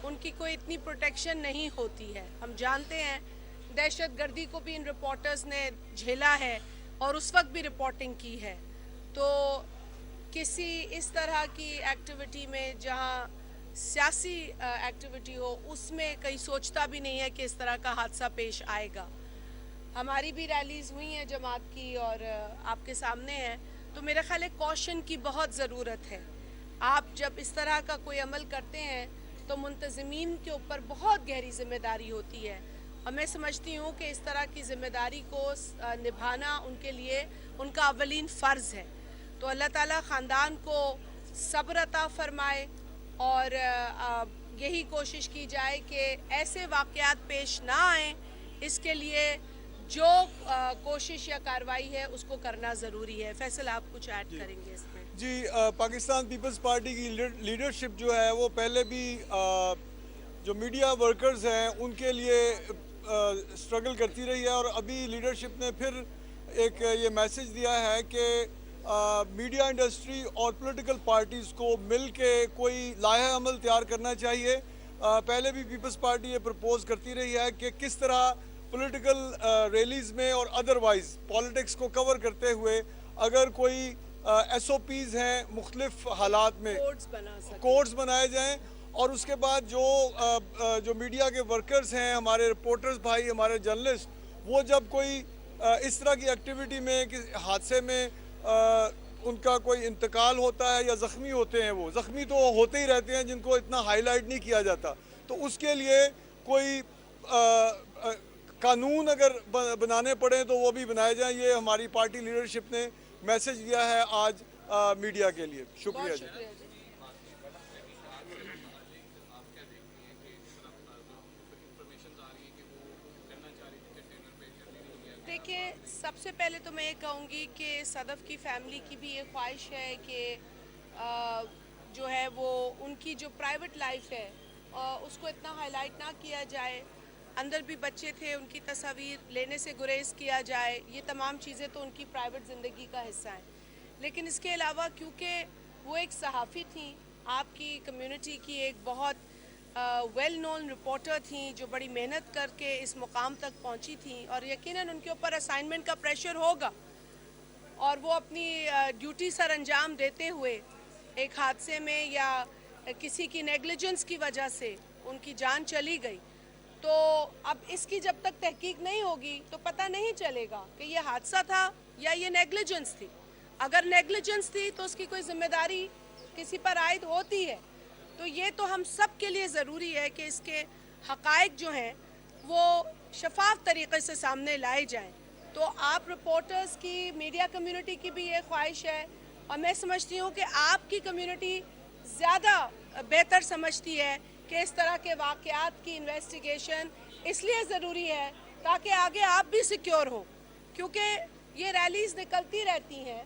ان کی کوئی اتنی پروٹیکشن نہیں ہوتی ہے. ہم جانتے ہیں دہشت گردی کو بھی ان رپورٹرز نے جھیلا ہے اور اس وقت بھی رپورٹنگ کی ہے. تو کسی اس طرح کی ایکٹیویٹی میں جہاں سیاسی ایکٹیویٹی ہو اس میں کہیں سوچتا بھی نہیں ہے کہ اس طرح کا حادثہ پیش آئے گا. ہماری بھی ریلیز ہوئی ہیں جماعت کی اور آپ کے سامنے ہیں. تو میرا خیال ہے کوشن کی بہت ضرورت ہے. آپ جب اس طرح کا کوئی عمل کرتے ہیں تو منتظمین کے اوپر بہت گہری ذمہ داری ہوتی ہے اور میں سمجھتی ہوں کہ اس طرح کی ذمہ داری کو نبھانا ان کے لیے ان کا اولین فرض ہے. تو اللہ تعالیٰ خاندان کو صبر عطا فرمائے اور یہی کوشش کی جائے کہ ایسے واقعات پیش نہ آئیں. اس کے لیے جو کوشش یا کارروائی ہے اس کو کرنا ضروری ہے. فیصل آپ کچھ ایڈ کریں گے اس میں؟ جی پاکستان پیپلز پارٹی کی لیڈرشپ جو ہے وہ پہلے بھی جو میڈیا ورکرز ہیں ان کے لیے سٹرگل کرتی رہی ہے اور ابھی لیڈرشپ نے پھر ایک یہ میسج دیا ہے کہ میڈیا انڈسٹری اور پولیٹیکل پارٹیز کو مل کے کوئی لائحہ عمل تیار کرنا چاہیے. پہلے بھی پیپلز پارٹی یہ پرپوز کرتی رہی ہے کہ کس طرح پولیٹیکل ریلیز میں اور ادروائز پالیٹکس کو کور کرتے ہوئے اگر کوئی ایس او پیز ہیں مختلف حالات میں کوڈز بنائے جائیں اور اس کے بعد جو میڈیا کے ورکرز ہیں ہمارے رپورٹرز بھائی ہمارے جرنلسٹ وہ جب کوئی اس طرح کی ایکٹیویٹی میں حادثے میں ان کا کوئی انتقال ہوتا ہے یا زخمی ہوتے ہیں وہ زخمی تو ہوتے ہی رہتے ہیں جن کو اتنا ہائی لائٹ نہیں کیا جاتا تو اس کے لیے کوئی قانون اگر بنانے پڑیں تو وہ بھی بنائے جائیں. یہ ہماری پارٹی لیڈرشپ نے میسج دیا ہے آج میڈیا کے لیے. شکریہ جی. دیکھیں سب سے پہلے تو میں یہ کہوں گی کہ صدف کی فیملی کی بھی یہ خواہش ہے کہ جو ہے وہ ان کی جو پرائیویٹ لائف ہے اس کو اتنا ہائی لائٹ نہ کیا جائے. اندر بھی بچے تھے ان کی تصاویر لینے سے گریز کیا جائے. یہ تمام چیزیں تو ان کی پرائیویٹ زندگی کا حصہ ہیں. لیکن اس کے علاوہ کیونکہ وہ ایک صحافی تھیں آپ کی کمیونٹی کی ایک بہت ویل نون رپورٹر تھیں جو بڑی محنت کر کے اس مقام تک پہنچی تھیں اور یقیناً ان کے اوپر اسائنمنٹ کا پریشر ہوگا اور وہ اپنی ڈیوٹی سر انجام دیتے ہوئے ایک حادثے میں یا کسی کی نیگلیجنس کی وجہ سے ان کی جان چلی گئی. تو اب اس کی جب تک تحقیق نہیں ہوگی تو پتہ نہیں چلے گا کہ یہ حادثہ تھا یا یہ نیگلیجنس تھی. اگر نیگلیجنس تھی تو اس کی کوئی ذمہ داری کسی پر عائد ہوتی ہے. تو یہ تو ہم سب کے لیے ضروری ہے کہ اس کے حقائق جو ہیں وہ شفاف طریقے سے سامنے لائے جائیں. تو آپ رپورٹرز کی میڈیا کمیونٹی کی بھی یہ خواہش ہے اور میں سمجھتی ہوں کہ آپ کی کمیونٹی زیادہ بہتر سمجھتی ہے کہ اس طرح کے واقعات کی انویسٹیگیشن اس لیے ضروری ہے تاکہ آگے آپ بھی سیکیور ہوں کیونکہ یہ ریلیز نکلتی رہتی ہیں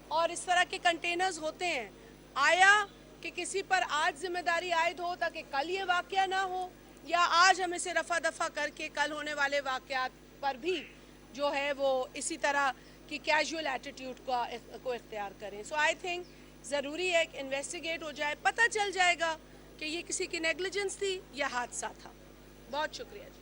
اور اس طرح کے کنٹینرز ہوتے ہیں. آیا کہ کسی پر آج ذمہ داری عائد ہو تاکہ کل یہ واقعہ نہ ہو یا آج ہم اسے رفع دفع کر کے کل ہونے والے واقعات پر بھی جو ہے وہ اسی طرح کی کیجول ایٹیٹیوڈ کو اختیار کریں. سو آئی تھنک ضروری ہے کہ انویسٹیگیٹ ہو جائے پتہ چل جائے گا کہ یہ کسی کی نیگلیجنس تھی یا حادثہ تھا. بہت شکریہ جی.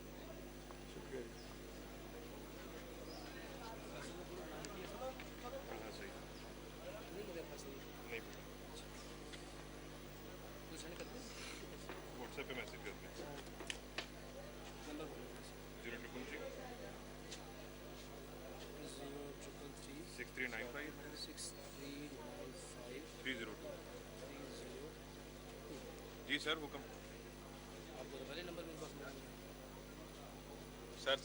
جی سر حکم سر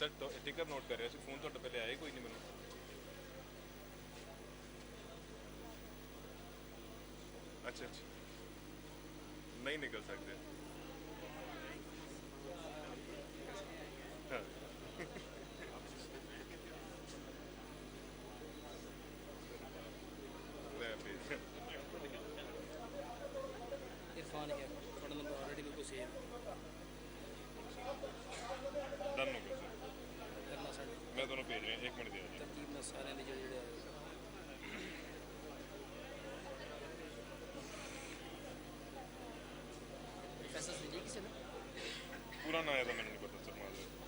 ٹکٹ نوٹ کر رہے ہیں فون تو پہلے آئے کوئی نہیں میرے اچھا نہیں نکل سکتے میں دونوں بھیج رہے ہیں 1 منٹ دیا پیسہ سے ਆਇਆ ਤਾਂ ਮੈਨੂੰ ਨਹੀਂ ਪਤਾ ਸਰ ਮਾਜ਼ਰਤ